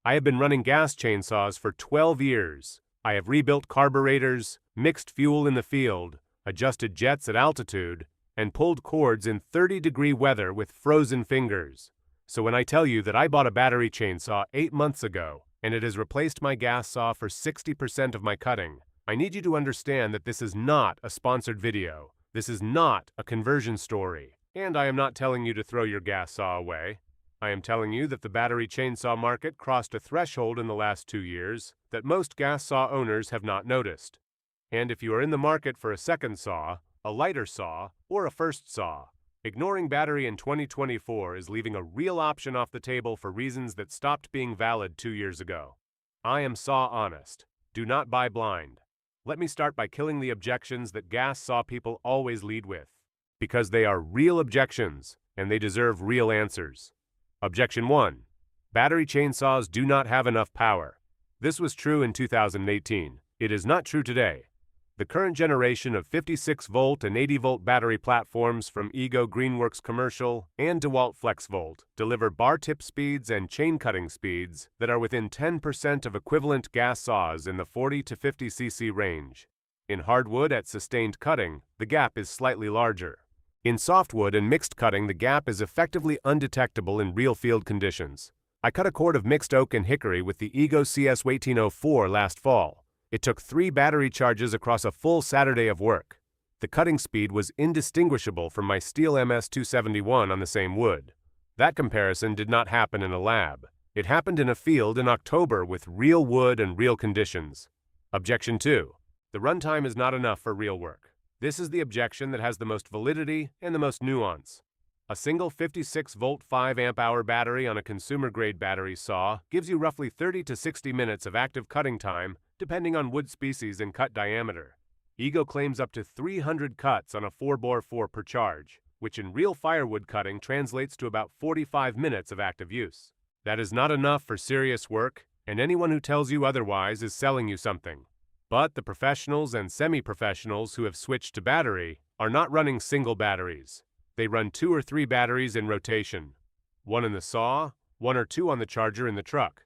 I have been running gas chainsaws for 12 years. I have rebuilt carburetors, mixed fuel in the field, adjusted jets at altitude, and pulled cords in 30-degree weather with frozen fingers. So when I tell you that I bought a battery chainsaw 8 months ago, and it has replaced my gas saw for 60% of my cutting, I need you to understand that this is not a sponsored video. This is not a conversion story. And I am not telling you to throw your gas saw away. I am telling you that the battery chainsaw market crossed a threshold in the last 2 years that most gas saw owners have not noticed. And if you are in the market for a second saw, a lighter saw, or a first saw, ignoring battery in 2024 is leaving a real option off the table for reasons that stopped being valid 2 years ago. I am saw honest. Do not buy blind. Let me start by killing the objections that gas saw people always lead with. Because they are real objections, and they deserve real answers. Objection 1. Battery chainsaws do not have enough power. This was true in 2018. It is not true today. The current generation of 56-volt and 80-volt battery platforms from EGO Greenworks Commercial and DeWalt FlexVolt deliver bar tip speeds and chain cutting speeds that are within 10% of equivalent gas saws in the 40 to 50 cc range. In hardwood at sustained cutting, the gap is slightly larger. In softwood and mixed cutting, the gap is effectively undetectable in real field conditions. I cut a cord of mixed oak and hickory with the EGO CS1804 last fall. It took 3 battery charges across a full Saturday of work. The cutting speed was indistinguishable from my Stihl MS271 on the same wood. That comparison did not happen in a lab. It happened in a field in October with real wood and real conditions. Objection 2. The runtime is not enough for real work. This is the objection that has the most validity and the most nuance. A single 56-volt 5 amp-hour battery on a consumer-grade battery saw gives you roughly 30 to 60 minutes of active cutting time depending on wood species and cut diameter. EGO claims up to 300 cuts on a 4x4 per charge, which in real firewood cutting translates to about 45 minutes of active use. That is not enough for serious work, and anyone who tells you otherwise is selling you something. But the professionals and semi-professionals who have switched to battery are not running single batteries. They run 2 or 3 batteries in rotation. 1 in the saw, 1 or 2 on the charger in the truck.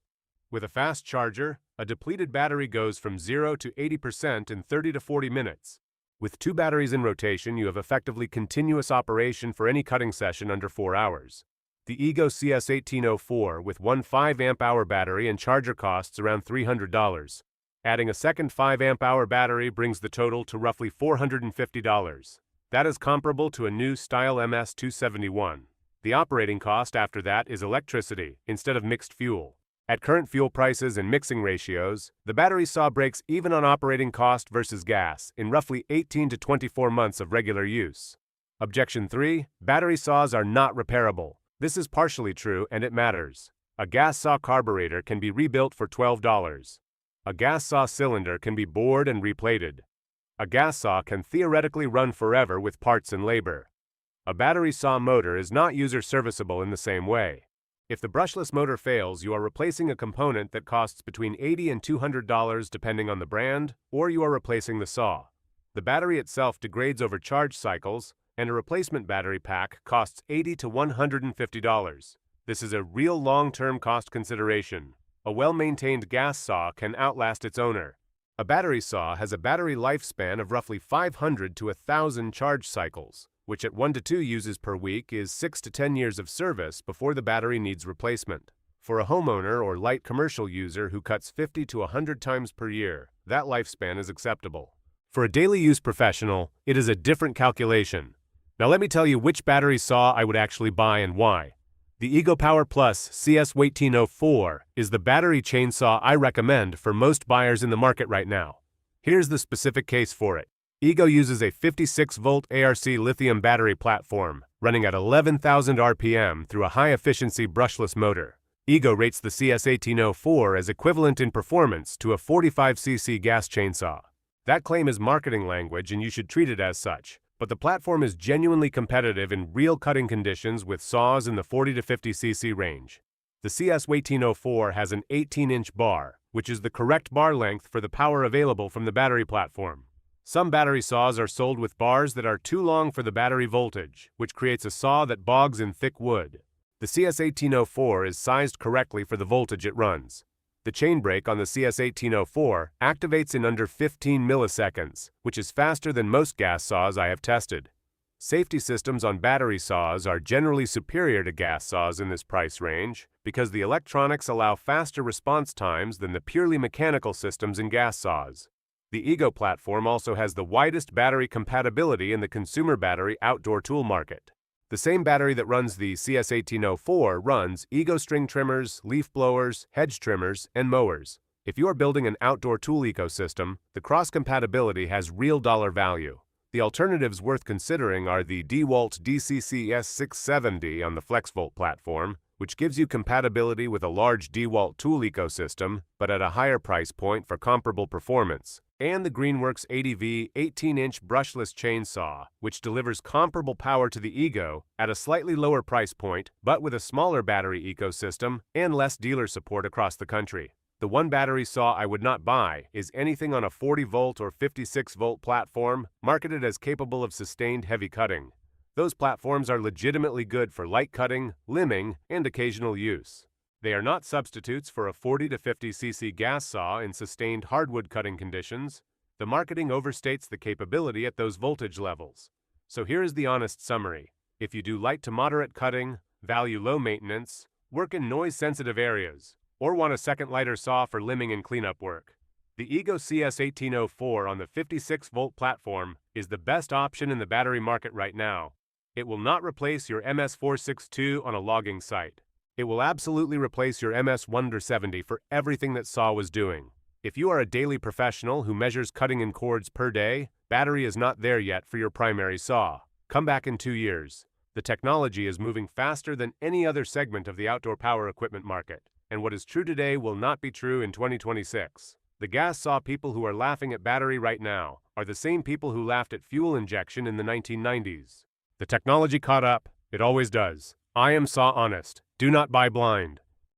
With a fast charger, a depleted battery goes from 0 to 80% in 30 to 40 minutes. With 2 batteries in rotation, you have effectively continuous operation for any cutting session under 4 hours. The EGO CS1804 with one 5 amp-hour battery and charger costs around $300. Adding a second 5 amp-hour battery brings the total to roughly $450. That is comparable to a new Stihl MS271. The operating cost after that is electricity instead of mixed fuel. At current fuel prices and mixing ratios, the battery saw breaks even on operating cost versus gas in roughly 18 to 24 months of regular use. Objection 3. Battery saws are not repairable. This is partially true, and it matters. A gas saw carburetor can be rebuilt for $12. A gas saw cylinder can be bored and replated. A gas saw can theoretically run forever with parts and labor. A battery saw motor is not user serviceable in the same way. If the brushless motor fails, you are replacing a component that costs between $80 and $200 depending on the brand, or you are replacing the saw. The battery itself degrades over charge cycles, and a replacement battery pack costs $80 to $150. This is a real long-term cost consideration. A well-maintained gas saw can outlast its owner. A battery saw has a battery lifespan of roughly 500 to 1,000 charge cycles, which at 1 to 2 uses per week is 6 to 10 years of service before the battery needs replacement. For a homeowner or light commercial user who cuts 50 to 100 times per year, that lifespan is acceptable. For a daily use professional, it is a different calculation. Now let me tell you which battery saw I would actually buy and why. The EGO Power Plus CS1804 is the battery chainsaw I recommend for most buyers in the market right now. Here's the specific case for it. EGO uses a 56-volt ARC lithium battery platform running at 11,000 RPM through a high-efficiency brushless motor. EGO rates the CS1804 as equivalent in performance to a 45cc gas chainsaw. That claim is marketing language and you should treat it as such, but the platform is genuinely competitive in real cutting conditions with saws in the 40 to 50cc range. The CS1804 has an 18-inch bar, which is the correct bar length for the power available from the battery platform. Some battery saws are sold with bars that are too long for the battery voltage, which creates a saw that bogs in thick wood. The CS1804 is sized correctly for the voltage it runs. The chain brake on the CS1804 activates in under 15 milliseconds, which is faster than most gas saws I have tested. Safety systems on battery saws are generally superior to gas saws in this price range because the electronics allow faster response times than the purely mechanical systems in gas saws. The EGO platform also has the widest battery compatibility in the consumer battery outdoor tool market. The same battery that runs the CS1804 runs EGO string trimmers, leaf blowers, hedge trimmers, and mowers. If you are building an outdoor tool ecosystem, the cross-compatibility has real dollar value. The alternatives worth considering are the DeWalt CS1804 on the FlexVolt platform, which gives you compatibility with a large DeWalt tool ecosystem, but at a higher price point for comparable performance, and the Greenworks 80V 18-inch brushless chainsaw, which delivers comparable power to the EGO at a slightly lower price point, but with a smaller battery ecosystem and less dealer support across the country. The one battery saw I would not buy is anything on a 40-volt or 56-volt platform marketed as capable of sustained heavy cutting. Those platforms are legitimately good for light cutting, limbing, and occasional use. They are not substitutes for a 40 to 50 cc gas saw in sustained hardwood cutting conditions. The marketing overstates the capability at those voltage levels. So here is the honest summary. If you do light to moderate cutting, value low maintenance, work in noise-sensitive areas, or want a second lighter saw for limbing and cleanup work, the EGO CS1804 on the 56-volt platform is the best option in the battery market right now. It will not replace your MS462 on a logging site. It will absolutely replace your MS170 for everything that saw was doing. If you are a daily professional who measures cutting in cords per day, battery is not there yet for your primary saw. Come back in 2 years. The technology is moving faster than any other segment of the outdoor power equipment market, and what is true today will not be true in 2026. The gas saw people who are laughing at battery right now are the same people who laughed at fuel injection in the 1990s. The technology caught up. It always does. I am saw honest. Do not buy blind.